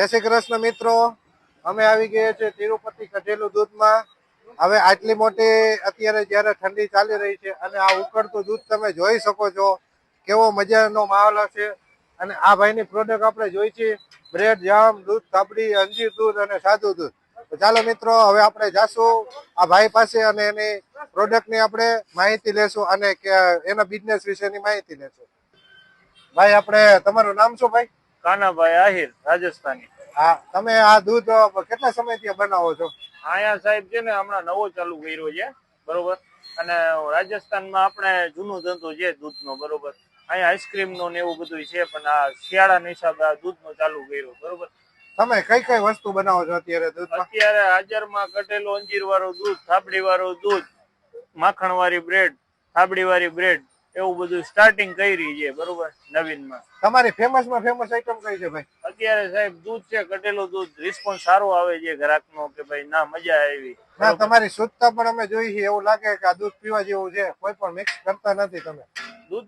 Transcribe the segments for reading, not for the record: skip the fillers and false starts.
જય શ્રી કૃષ્ણ મિત્રો, અમે આવી ગયા છે તિરુપતિ કઢેલું દૂધમાં. હવે આટલી મોટી અત્યારે જ્યારે ઠંડી ચાલી રહી છે અને આ ઉકળતું દૂધ તમે જોઈ શકો છો, કેવો મજાનો માહોલ હશે. અને આ ભાઈની પ્રોડક્ટ આપણે જોઈ છે, બ્રેડ, જામ, દૂધ થાબડી, અંજીર દૂધ અને સાદું દૂધ. તો ચાલો મિત્રો, હવે આપણે જાશું આ ભાઈ પાસે અને એની પ્રોડક્ટની આપણે માહિતી લેશું અને એના બિઝનેસ વિશેની માહિતી લેશું. ભાઈ, આપણે તમારું નામ શું ભાઈ? કાનાભાઈ આહિર, રાજસ્થાની. હા, તમે આ દૂધ કેટલા સમયથી બનાવો છો? અહીંયા સાહેબ છે ને હમણાં નવો ચાલુ કર્યો છે, બરોબર. અને રાજસ્થાનમાં આપણે જૂનો ધંધો છે દૂધનો, બરોબર. અહીંયા આઈસ્ક્રીમ નો ને એવું બધું છે, પણ આ શિયાળાના હિસાબે આ દૂધનો ચાલુ કર્યો, બરોબર. તમે કઈ કઈ વસ્તુ બનાવો છો અત્યારે દૂધમાં? અત્યારે હાજરમાં કટેલું અંજીર વાળું દૂધ, થાબડી વાળું દૂધ, માખણ વાળી બ્રેડ, થાબડી વાળી બ્રેડ, એવું બધું સ્ટાર્ટિંગ કરી છે, બરોબર, નવીનમાં. તમારી ફેમસમાં ફેમસ આઈટમ કઈ છે ભાઈ? અત્યારે સાહેબ દૂધ છે, કટેલું દૂધ. રિસ્પોન્સ સારો આવે છે ગ્રાહકનો કે ભાઈ ના મજા આવી. ના, તમારી શુદ્ધતા પણ અમે જોઈ છે, એવું લાગે કે આ દૂધ પીવા જેવું છે, કોઈ પણ મિક્સ કરતા નથી તમે.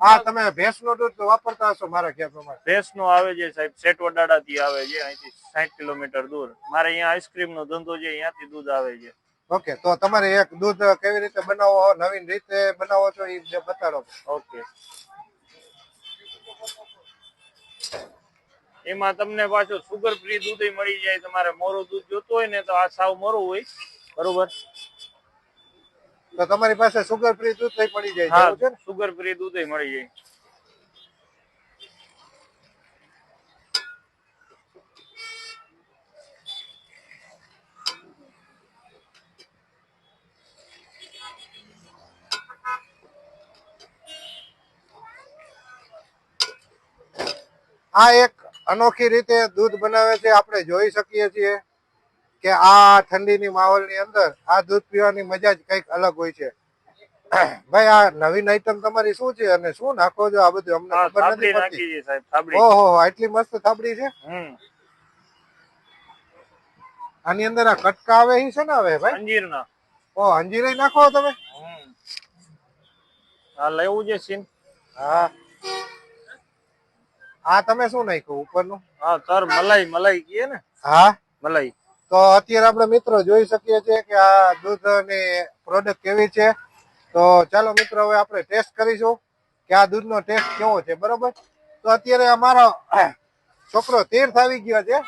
આ તમે ભેંસનું દૂધ વાપરતા હશો મારા ખ્યાલ પ્રમાણે. ભેંસનું આવે છે સાહેબ, સેટવડાડાથી આવે છે, અહીંથી 60 કિલોમીટર દૂર. મારે અહીંયા આઈસ્ક્રીમ નો ધંધો છે, અહીંયાથી દૂધ આવે છે. ઓકે, તો તમારે એક દૂધ કેવી રીતે બનાવો, નવીન રીતે બનાવો છો, એ બતાડો. ઓકે, એમાં તમને પાછું સુગર ફ્રી દૂધ મળી જાય. તમારે મોરું દૂધ જોતું હોય ને તો આ સાવ મોરું હોય, બરોબર. તો તમારી પાસે સુગર ફ્રી દૂધ પડી જાય? હા, સુગર ફ્રી દૂધ મળી જાય. આ એક અનોખી રીતે દૂધ બનાવે છે. આપણે જોઈ શકીએ છીએ કે આ ઠંડીની માહોલની અંદર આ દૂધ પીવાની મજા જ કંઈક અલગ હોય છે. ભાઈ, આ નવીન આઈટમ તમારી શું છે અને શું નાખો છો? આ બધું અમને ખબર નથી પડતી. ઓહો, આટલી મસ્ત થાબડી છે. આની અંદર આ કટકા આવે છે ને? હવે ભાઈ અંજીરના. ઓ, અંજીર નાખો તમે? આ લેવું છે સીન. હા, આ તમે શું નાખ્યું ઉપરનું? હા, તર મલાઈ. મલાઈ કીએ ને? હા, મલાઈ. તો અત્યારે આપણે મિત્રો જોઈ શકીએ છીએ કે આ દૂધની પ્રોડક્ટ કેવી છે. તો ચાલો મિત્રો, હવે આપણે ટેસ્ટ કરીશું કે આ દૂધનો ટેસ્ટ કેવો છે, બરોબર. તો અત્યારે અમારો છોકરો તીર્થ આવી ગયો છે,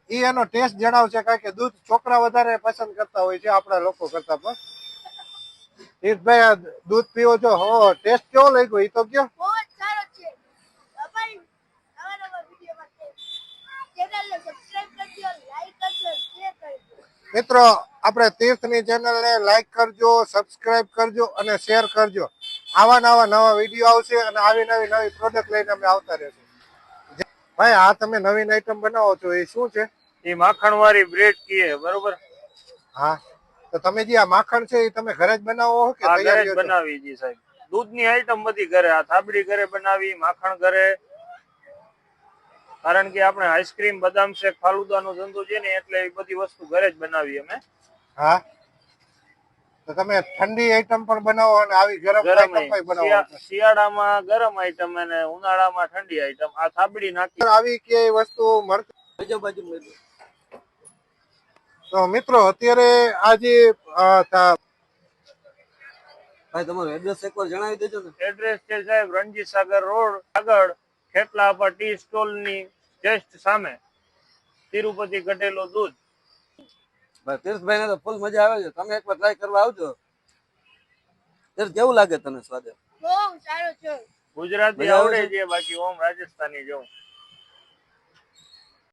એ એનો ટેસ્ટ જણાવશે, કારણ કે દૂધ છોકરા વધારે પસંદ કરતા હોય છે આપણા લોકો કરતા પણ. તીર્થભાઈ, આ દૂધ પીવો છો, હો, ટેસ્ટ કેવો લાગ્યો એ તો કયો? મિત્રો, આપણે તીર્થની ચેનલને લાઈક કરજો, સબસ્ક્રાઇબ કરજો અને શેર કરજો. આવા નવા વિડીયો આવશે અને આવી નવી પ્રોડક્ટ લઈને અમે આવતા રહેશું. ભાઈ, આ તમે નવીન આઈટમ બનાવો છો, એ શું છે? એ માખણ વાળી બ્રેડ કીએ, બરોબર. હા, તો તમે જે આ માખણ છે એ તમે ઘરે જ બનાવો કે ઘરે જ બનાવી જી સાહેબ? દૂધની આઈટમ બધી ઘરે. આ થાબડી ઘરે બનાવી, માખણ ઘરે. કારણ કે આપણે આઈસ્ક્રીમ, બદામ શેક, ફાલુદાનો ધંધો છે ને, એટલે એ બધી વસ્તુ ઘરે જ બનાવી અમે. હા, તો તમે ઠંડી આઈટમ પણ બનાવો અને આવી ગરમ આઈટમ પણ બનાવો? શિયાળામાં ગરમ આઈટમ અને ઉનાળામાં ઠંડી આઈટમ. આ થાબડી નાખી આવી કે વસ્તુ મળતી. તો મિત્રો, અત્યારે આ જે ભાઈ, તમારું એડ્રેસ એકવાર જણાવી દેજો ને. એડ્રેસ છે સાહેબ, રણજીત સાગર રોડ આગળ, ખેટલા ટી સ્ટોલ ની જસ્ટ સામે, તિરુપતિ કઢેલો દૂધ. ભાઈ, તીર્થભાઈ ને તો ફૂલ મજા આવે છે. તમે એકવાર ટ્રાય કરવા આવજો. કેવું લાગે તને સ્વાદ? ગુજરાતી આવડે છે, બાકી ઓમ રાજસ્થાની જવું.